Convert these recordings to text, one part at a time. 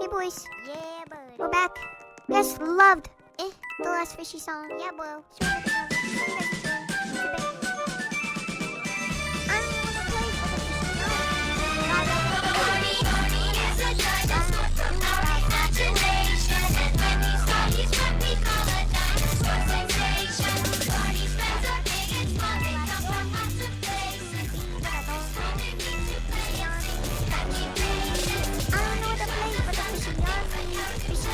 Hey boys, Yeah, bud. we're back. You guys loved the last fishy song. Yeah, bro. So what you guys are doing? I don't even wanna play for the fishy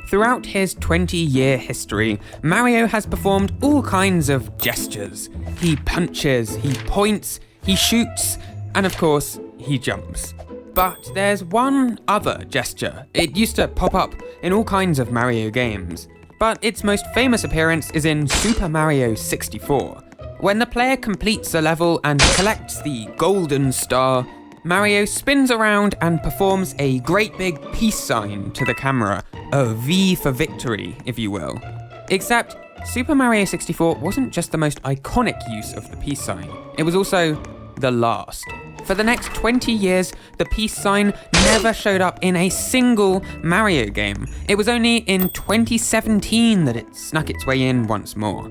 Throughout his 20-year history, Mario has performed all kinds of gestures. He punches, he points, he shoots, and of course, he jumps. But there's one other gesture. It used to pop up in all kinds of Mario games, but its most famous appearance is in Super Mario 64. When the player completes a level and collects the golden star, Mario spins around and performs a great big peace sign to the camera, a V for victory, if you will. Except, Super Mario 64 wasn't just the most iconic use of the peace sign, it was also the last. For the next 20 years, the peace sign never showed up in a single Mario game. It was only in 2017 that it snuck its way in once more.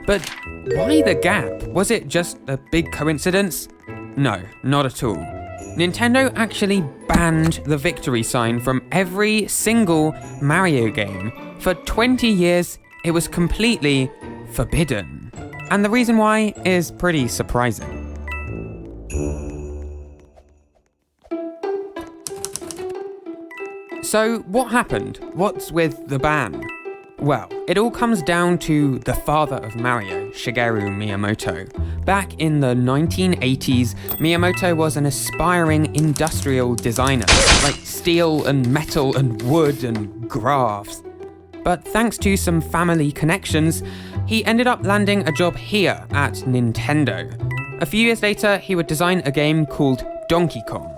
But why the gap? Was it just a big coincidence? No, not at all. Nintendo actually banned the victory sign from every single Mario game. For 20 years, it was completely forbidden. And the reason why is pretty surprising. So what happened? What's with the ban? Well, it all comes down to the father of Mario, Shigeru Miyamoto. Back in the 1980s, Miyamoto was an aspiring industrial designer, like steel and metal and wood and graphs. But thanks to some family connections, he ended up landing a job here at Nintendo. A few years later, he would design a game called Donkey Kong.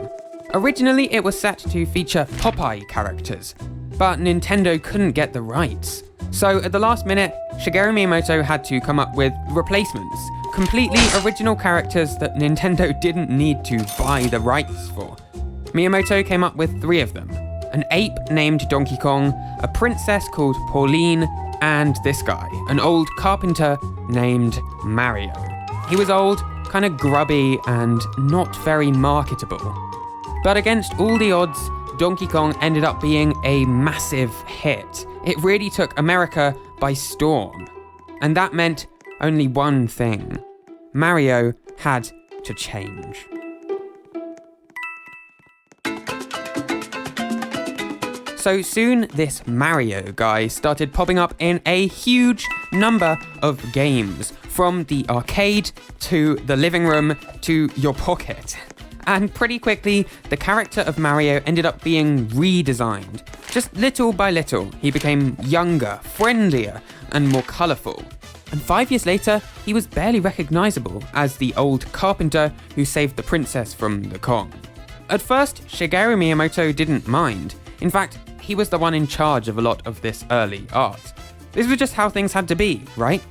Originally, it was set to feature Popeye characters, but Nintendo couldn't get the rights. So at the last minute, Shigeru Miyamoto had to come up with replacements, completely original characters that Nintendo didn't need to buy the rights for. Miyamoto came up with 3 of them: an ape named Donkey Kong, a princess called Pauline, and this guy, an old carpenter named Mario. He was old, kind of grubby, and not very marketable. But against all the odds, Donkey Kong ended up being a massive hit. It really took America by storm. And that meant only one thing: Mario had to change. So soon, this Mario guy started popping up in a huge number of games, from the arcade to the living room to your pocket. And pretty quickly, the character of Mario ended up being redesigned. Just little by little, he became younger, friendlier, and more colourful. And 5 years later, he was barely recognisable as the old carpenter who saved the princess from the Kong. At first, Shigeru Miyamoto didn't mind. In fact, he was the one in charge of a lot of this early art. This was just how things had to be, right?